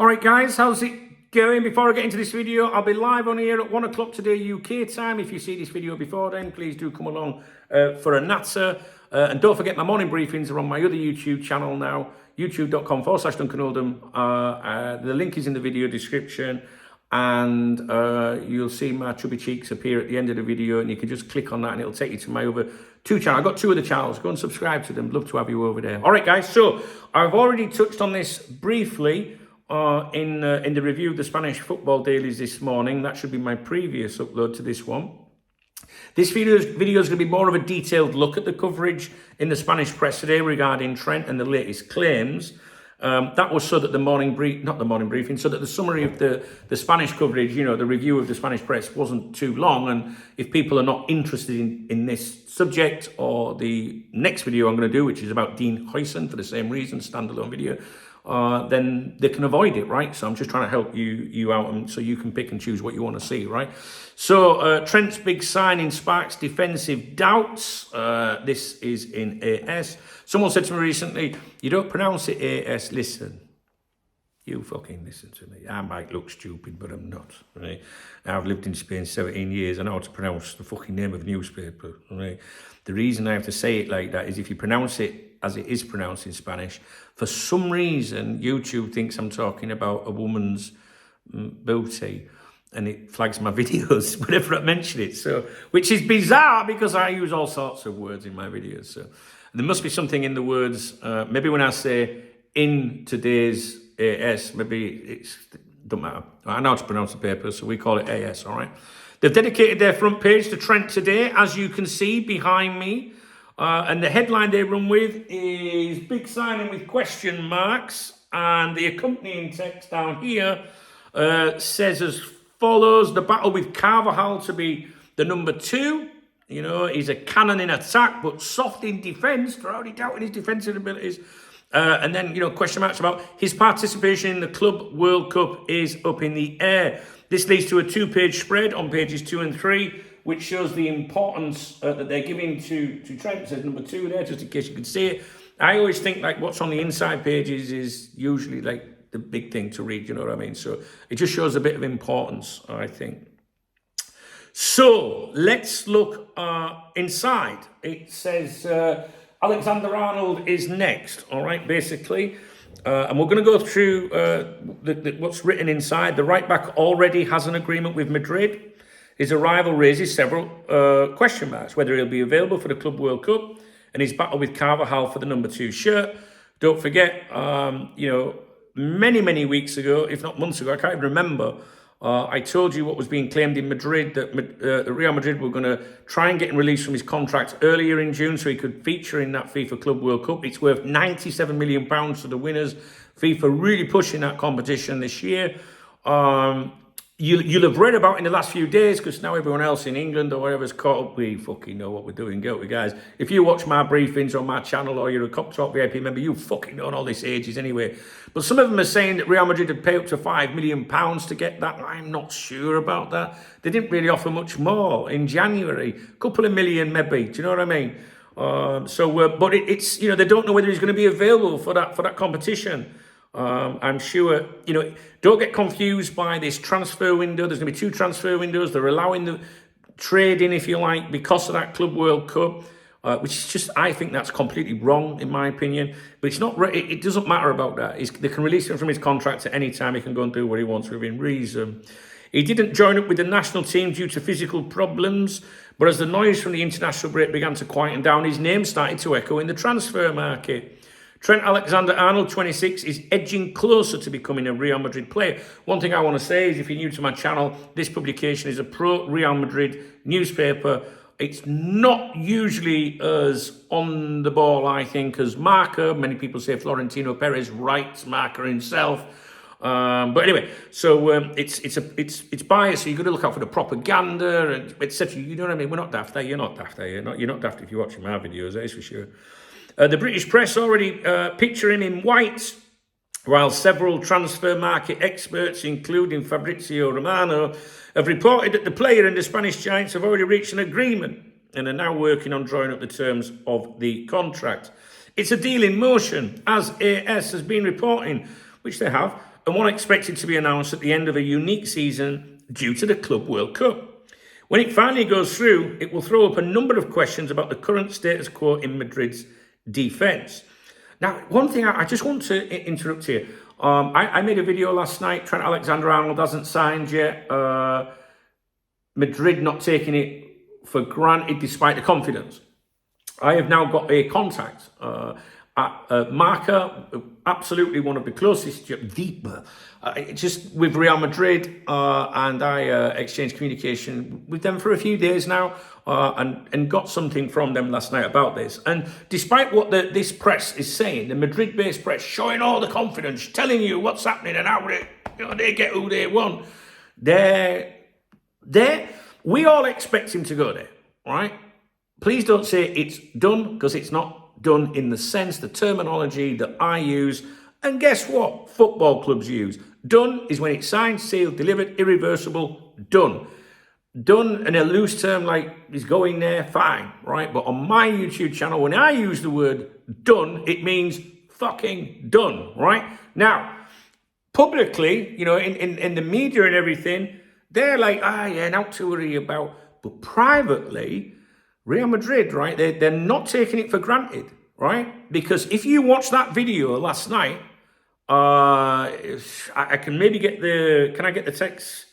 All right, guys, how's it going? Before I get into this video, I'll be live on here at 1 o'clock today, UK time. If you see this video before then, please do come along for a natter. And don't forget, my morning briefings are on my other YouTube channel now, youtube.com/Duncan Oldham. The link is in the video description. And you'll see my chubby cheeks appear at the end of the video, and you can just click on that and it'll take you to my other two channels. I've got two other channels. Go and subscribe to them. Love to have you over there. All right, guys. So I've already touched on this briefly in the review of the Spanish football dailies this morning. That should be my previous upload to this one. This video is going to be more of a detailed look at the coverage in the Spanish press today regarding Trent and the latest claims. That was so that so that the summary of the Spanish coverage, you know, the review of the Spanish press wasn't too long. And if people are not interested in this subject or the next video I'm going to do, which is about Dean Huijsen for the same reason, standalone video, then they can avoid it, right? So I'm just trying to help you out, and so you can pick and choose what you want to see, right? So Trent's big signing sparks defensive doubts. This is in AS. Someone said to me recently, "You don't pronounce it AS." Listen, you fucking listen to me. I might look stupid, but I'm not, right? I've lived in Spain 17 years. I know how to pronounce the fucking name of a newspaper, right? The reason I have to say it like that is if you pronounce it as it is pronounced in Spanish, for some reason, YouTube thinks I'm talking about a woman's booty, and it flags my videos whenever I mention it. So, which is bizarre because I use all sorts of words in my videos. So there must be something in the words. Maybe when I say in today's AS, maybe it's, don't matter. I know how to pronounce the paper, so we call it AS, all right? They've dedicated their front page to Trent today, as you can see behind me. And the headline they run with is big signing with question marks. And the accompanying text down here says as follows: the battle with Carvajal to be the number 2. You know, he's a cannon in attack, but soft in defence. They're already doubting his defensive abilities. And then, you know, question marks about his participation in the Club World Cup is up in the air. This leads to a 2-page spread on pages 2 and 3, which shows the importance that they're giving to Trent. It says number 2 there, just in case you could see it. I always think like what's on the inside pages is usually like the big thing to read, you know what I mean? So it just shows a bit of importance, I think. So let's look inside. It says Alexander-Arnold is next, all right, basically. And we're going to go through what's written inside. The right-back already has an agreement with Madrid. His arrival raises several question marks, whether he'll be available for the Club World Cup and his battle with Carvajal for the number 2 shirt. Don't forget, you know, many weeks ago, if not months ago, I can't even remember, I told you what was being claimed in Madrid, that Real Madrid were going to try and get him released from his contract earlier in June so he could feature in that FIFA Club World Cup. It's worth £97 million to the winners. FIFA really pushing that competition this year. You'll have read about in the last few days, because now everyone else in England or wherever's caught up, we fucking know what we're doing, don't we, guys? If you watch my briefings on my channel or you're a Cop Talk VIP member, you fucking known all this ages anyway. But some of them are saying that Real Madrid would pay up to £5 million to get that. I'm not sure about that. They didn't really offer much more in January. A couple of million maybe, do you know what I mean? But it's, you know, they don't know whether he's going to be available for that competition. I'm sure, you know, don't get confused by this transfer window. There's going to be 2 transfer windows. They're allowing the trading, if you like, because of that Club World Cup, which is just, I think that's completely wrong, in my opinion. But it's not, it doesn't matter about that. They can release him from his contract at any time. He can go and do what he wants within reason. He didn't join up with the national team due to physical problems, but as the noise from the international break began to quieten down, his name started to echo in the transfer market. Trent Alexander-Arnold, 26, is edging closer to becoming a Real Madrid player. One thing I want to say is, if you're new to my channel, this publication is a pro-Real Madrid newspaper. It's not usually as on the ball, I think, as Marca. Many people say Florentino Perez writes Marca himself. But anyway, so it's biased, so you've got to look out for the propaganda, and etc. You know what I mean? We're not daft there. You're not daft there. You're not daft if you're watching my videos, that is for sure. The British press already picture him in white, while several transfer market experts, including Fabrizio Romano, have reported that the player and the Spanish Giants have already reached an agreement and are now working on drawing up the terms of the contract. It's a deal in motion, as AS has been reporting, which they have. and one expected to be announced at the end of a unique season due to the Club World Cup. When it finally goes through, it will throw up a number of questions about the current status quo in Madrid's defence. Now, one thing I just want to interrupt here. I made a video last night. Trent Alexander-Arnold hasn't signed yet. Madrid not taking it for granted despite the confidence. I have now got a contact at Marca, absolutely one of the closest, just with Real Madrid, and I exchanged communication with them for a few days now, and got something from them last night about this. And despite what this press is saying, the Madrid-based press showing all the confidence, telling you what's happening and how they get who they want, we all expect him to go there, all right? Please don't say it's done, because it's not done in the sense, the terminology that I use. And guess what? Football clubs use. Done is when it's signed, sealed, delivered, irreversible, done. Done in a loose term like he's going there, fine, right? But on my YouTube channel, when I use the word done, it means fucking done, right? Now, publicly, in the media and everything, they're like, not to worry about. But privately, Real Madrid, right, they're not taking it for granted, right? Because if you watch that video last night, I can maybe can I get the text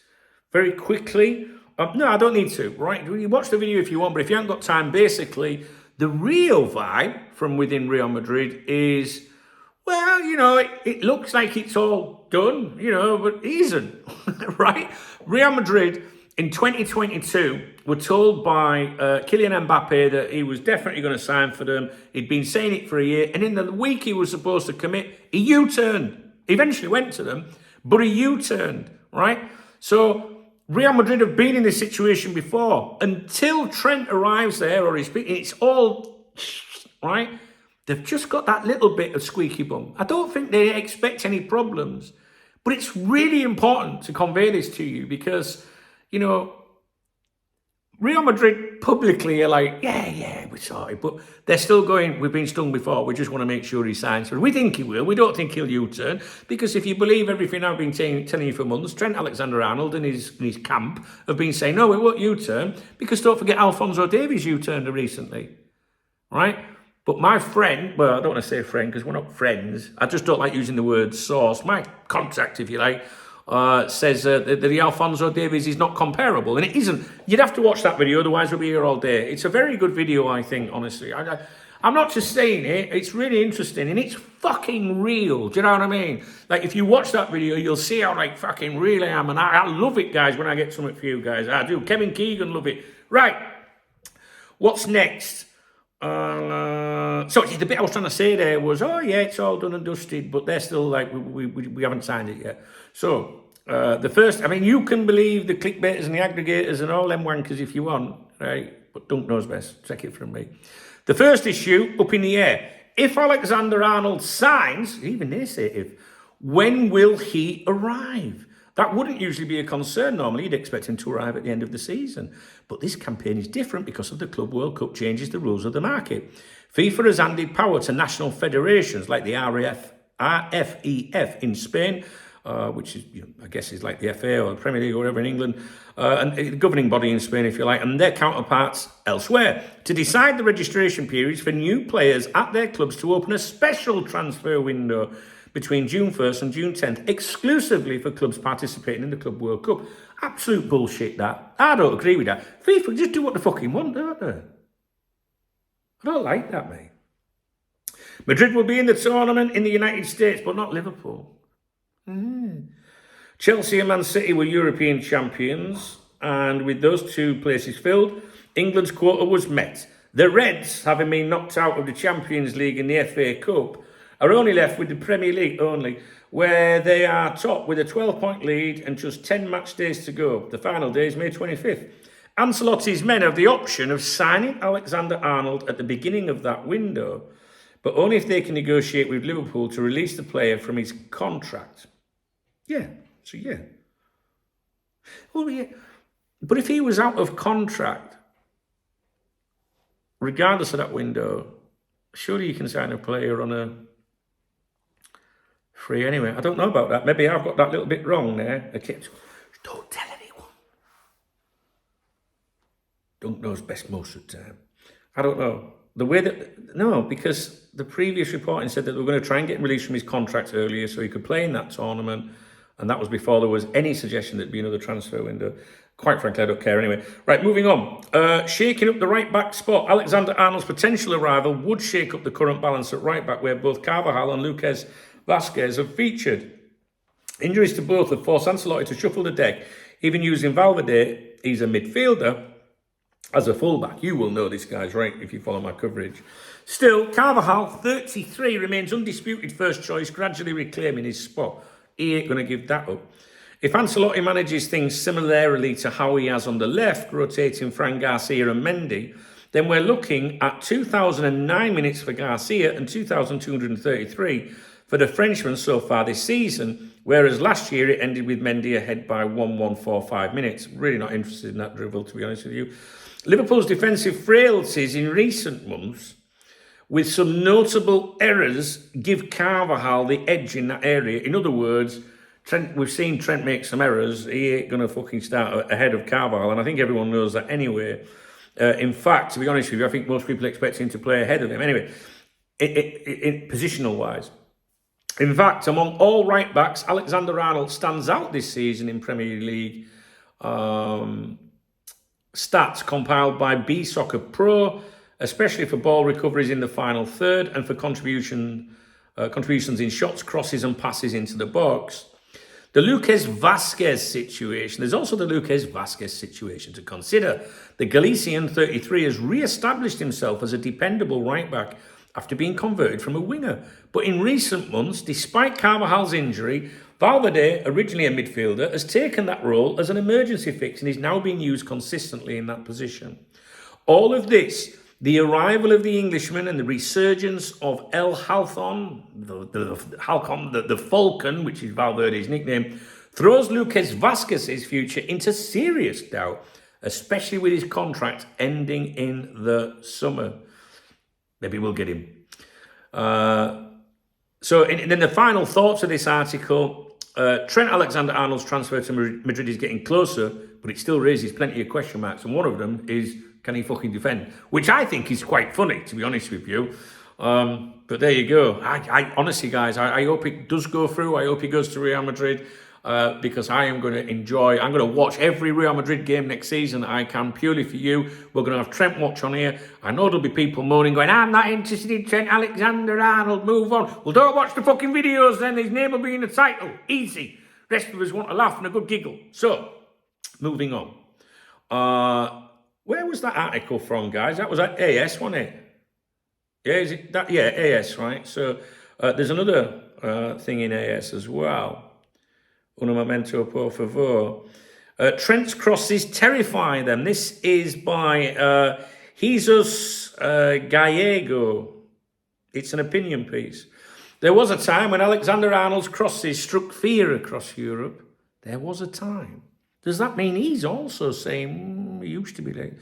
very quickly? No, I don't need to, right? You watch the video if you want, but if you haven't got time, basically, the real vibe from within Real Madrid is, well, it looks like it's all done, but it isn't, right? Real Madrid in 2022 were told by Kylian Mbappe that he was definitely going to sign for them. He'd been saying it for a year, and in the week he was supposed to commit, he U-turned. Eventually went to them, but he U-turned, right? So Real Madrid have been in this situation before. Until Trent arrives there, or it's all, right? They've just got that little bit of squeaky bum. I don't think they expect any problems, but it's really important to convey this to you because, Real Madrid publicly are like, yeah, we're sorry, but they're still going, we've been stung before, we just want to make sure he signs. So we think he will, we don't think he'll U-turn, because if you believe everything I've been telling you for months, Trent Alexander-Arnold and his camp have been saying, no, we won't U-turn, because don't forget Alphonso Davies U-turned recently, right? But my friend, well, I don't want to say friend, because we're not friends, I just don't like using the word source, my contact, if you like, says that the Alphonso Davies is not comparable, and it isn't. You'd have to watch that video, otherwise we'll be here all day. It's a very good video, I think, honestly. I'm not just saying it, it's really interesting, and it's fucking real, do you know what I mean? Like, if you watch that video, you'll see how, fucking real I am, and I love it, guys, when I get something for you guys. I do. Kevin Keegan, love it. Right, what's next? So the bit I was trying to say there was, it's all done and dusted, but they're still like, we haven't signed it yet. So the first, you can believe the clickbaiters and the aggregators and all them wankers if you want, right? But Dunk knows best. Check it from me. The first issue up in the air. If Alexander-Arnold signs, even they say if, when will he arrive? That wouldn't usually be a concern. Normally, you'd expect him to arrive at the end of the season. But this campaign is different because of the Club World Cup changes the rules of the market. FIFA has handed power to national federations like the RFEF in Spain, which is, I guess is like the FA or the Premier League or whatever in England, and the governing body in Spain, if you like, and their counterparts elsewhere, to decide the registration periods for new players at their clubs to open a special transfer window between June 1st and June 10th, exclusively for clubs participating in the Club World Cup. Absolute bullshit, that. I don't agree with that. FIFA just do what they fucking want, don't they? I don't like that, mate. Madrid will be in the tournament in the United States, but not Liverpool. Chelsea and Man City were European champions, and with those two places filled, England's quota was met. The Reds, having been knocked out of the Champions League and the FA Cup, are only left with the Premier League only, where they are top with a 12-point lead and just 10 match days to go. The final day is May 25th. Ancelotti's men have the option of signing Alexander-Arnold at the beginning of that window, but only if they can negotiate with Liverpool to release the player from his contract. Yeah. Well, yeah. But if he was out of contract, regardless of that window, surely you can sign a player on a free anyway. I don't know about that. Maybe I've got that little bit wrong there. Okay. Don't tell anyone. Don't know's best most of the time. I don't know. The way that, no, because the previous reporting said that they were going to try and get him released from his contract earlier so he could play in that tournament. And that was before there was any suggestion there'd be another transfer window. Quite frankly, I don't care anyway. Right, moving on. Shaking up the right-back spot. Alexander-Arnold's potential arrival would shake up the current balance at right-back, where both Carvajal and Lucas Vazquez have featured. Injuries to both have forced Ancelotti to shuffle the deck. Even using Valverde, he's a midfielder, as a fullback. You will know this guy's right if you follow my coverage. Still, Carvajal, 33, remains undisputed first choice, gradually reclaiming his spot. He ain't going to give that up. If Ancelotti manages things similarly to how he has on the left, rotating Fran Garcia and Mendy, then we're looking at 2,009 minutes for Garcia and 2,233 for the Frenchman so far this season, whereas last year it ended with Mendy ahead by 1,145 minutes. Really not interested in that dribble, to be honest with you. Liverpool's defensive frailties in recent months, with some notable errors, give Carvajal the edge in that area. In other words, Trent, we've seen Trent make some errors. He ain't going to fucking start ahead of Carvajal, and I think everyone knows that anyway. In fact, to be honest with you, I think most people expect him to play ahead of him. Anyway, in positional-wise. In fact, among all right-backs, Alexander-Arnold stands out this season in Premier League stats compiled by B Soccer Pro, especially for ball recoveries in the final third and for contributions in shots, crosses and passes into the box. The Lucas Vazquez situation. There's also the Lucas Vazquez situation to consider. The Galician 33 has re-established himself as a dependable right-back after being converted from a winger. But in recent months, despite Carvajal's injury, Valverde, originally a midfielder, has taken that role as an emergency fix and is now being used consistently in that position. All of this, the arrival of the Englishman and the resurgence of El Halcon, the Falcon, which is Valverde's nickname, throws Lucas Vazquez's future into serious doubt, especially with his contract ending in the summer. Maybe we'll get him. So in the final thoughts of this article, Trent Alexander-Arnold's transfer to Madrid is getting closer, but it still raises plenty of question marks. And one of them is, can he fucking defend? Which I think is quite funny, to be honest with you. But there you go. I honestly, guys, I hope it does go through. I hope he goes to Real Madrid because I am going to enjoy. I'm going to watch every Real Madrid game next season I can, purely for you. We're going to have Trent watch on here. I know there'll be people moaning, going, I'm not interested in Trent Alexander-Arnold, move on. Well, don't watch the fucking videos then. His name will be in the title. Easy. Rest of us want a laugh and a good giggle. So, moving on. Where was that article from, guys? That was at AS, wasn't it? Yeah, is it that? Yeah, AS, right? So there's another thing in AS as well. Un momento, por favor. Trent's crosses terrify them. This is by Jesus Gallego. It's an opinion piece. There was a time when Alexander-Arnold's crosses struck fear across Europe. There was a time. Does that mean he's also saying, he used to be like,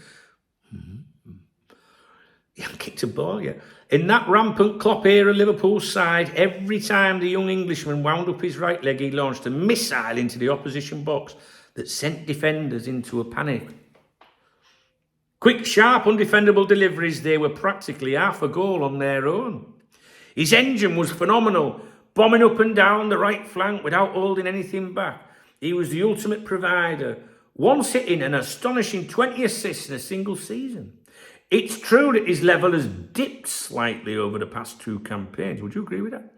he hasn't kicked a ball yet. In that rampant Klopp era Liverpool side, every time the young Englishman wound up his right leg, he launched a missile into the opposition box that sent defenders into a panic. Quick, sharp, undefendable deliveries, they were practically half a goal on their own. His engine was phenomenal, bombing up and down the right flank without holding anything back. He was the ultimate provider, once hitting an astonishing 20 assists in a single season. It's true that his level has dipped slightly over the past two campaigns. Would you agree with that?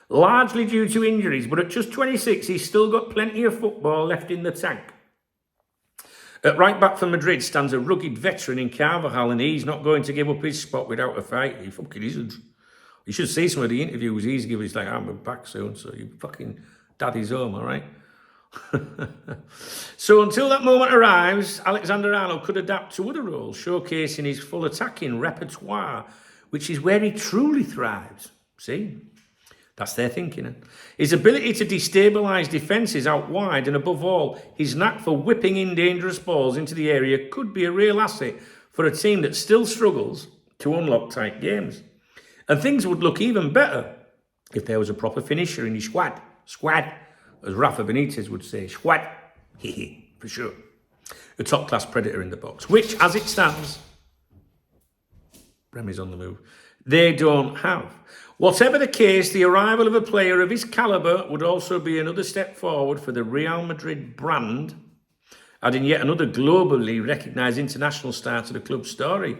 Largely due to injuries, but at just 26, he's still got plenty of football left in the tank. At right back for Madrid stands a rugged veteran in Carvajal, and he's not going to give up his spot without a fight. He fucking isn't. You should see some of the interviews he's giving. He's like, I'm back soon, so you fucking daddy's home, all right? So until that moment arrives, Alexander-Arnold could adapt to other roles, showcasing his full attacking repertoire, which is where he truly thrives. See? That's their thinking. His ability to destabilise defences out wide, and above all, his knack for whipping in dangerous balls into the area could be a real asset for a team that still struggles to unlock tight games. And things would look even better if there was a proper finisher in your squad, as Rafa Benitez would say, squad, for sure. A top-class predator in the box, which, as it stands, Remy's on the move, they don't have. Whatever the case, the arrival of a player of his calibre would also be another step forward for the Real Madrid brand, adding yet another globally recognised international star to the club's story.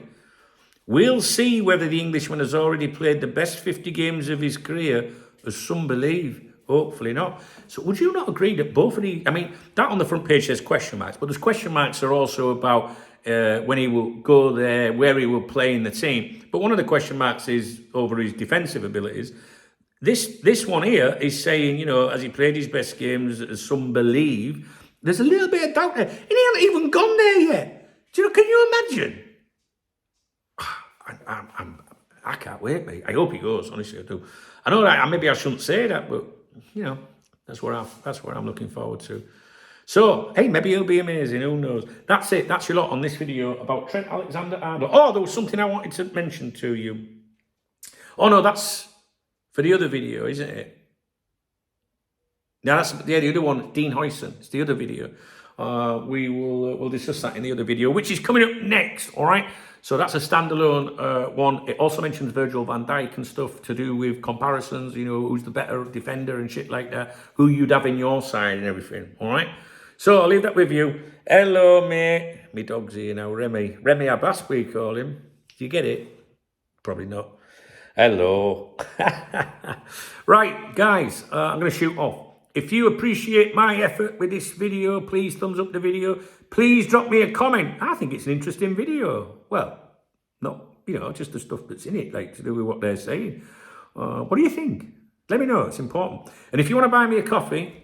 We'll see whether the Englishman has already played the best 50 games of his career, as some believe. Hopefully not. So would you not agree that both of these, I mean, that on the front page says question marks, but those question marks are also about when he will go there, where he will play in the team. But one of the question marks is over his defensive abilities. This one here is saying, you know, has he played his best games, as some believe? There's a little bit of doubt there. And he hasn't even gone there yet. Do you know, can you imagine? I can't wait, mate. I hope he goes, honestly, I do. I know that maybe I shouldn't say that, but, you know, that's what I'm looking forward to. So, hey, maybe he'll be amazing. Who knows? That's it. That's your lot on this video about Trent Alexander-Arnold. Oh, there was something I wanted to mention to you. Oh, no, that's for the other video, isn't it? Yeah, that's the other one, Dean Huijsen. It's the other video. We'll discuss that in the other video, which is coming up next, all right? So that's a standalone one. It also mentions Virgil van Dijk and stuff to do with comparisons, you know, who's the better defender and shit like that, who you'd have in your side and everything, all right? So I'll leave that with you. Hello, mate. My dog's here now, Remy. Remy Abbas, we call him. Do you get it? Probably not. Hello. Right, guys, I'm going to shoot off. If you appreciate my effort with this video, please thumbs up the video. Please drop me a comment. I think it's an interesting video. Well, not, you know, just the stuff that's in it, like to do with what they're saying. What do you think? Let me know. It's important. And if you want to buy me a coffee,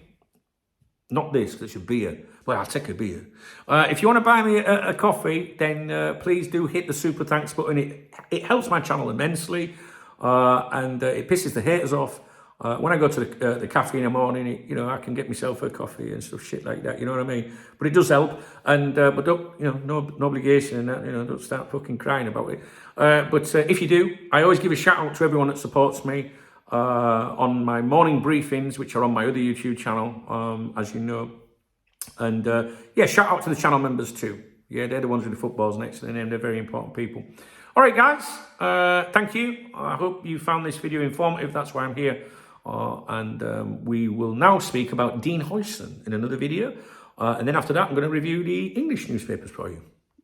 not this, that's a beer. Well, I'll take a beer. If you want to buy me a coffee, then please do hit the super thanks button. It helps my channel immensely, and it pisses the haters off. When I go to the cafe in the morning, you know, I can get myself a coffee and stuff, shit like that. You know what I mean? But it does help. And but don't, you know, no obligation and that. You know, don't start fucking crying about it. But if you do, I always give a shout out to everyone that supports me on my morning briefings, which are on my other YouTube channel, as you know. And yeah, shout out to the channel members too. Yeah, they're the ones with the footballs next to their name. They're very important people. All right, guys. Thank you. I hope you found this video informative. That's why I'm here. And we will now speak about Dean Huijsen in another video. And then after that, I'm going to review the English newspapers for you.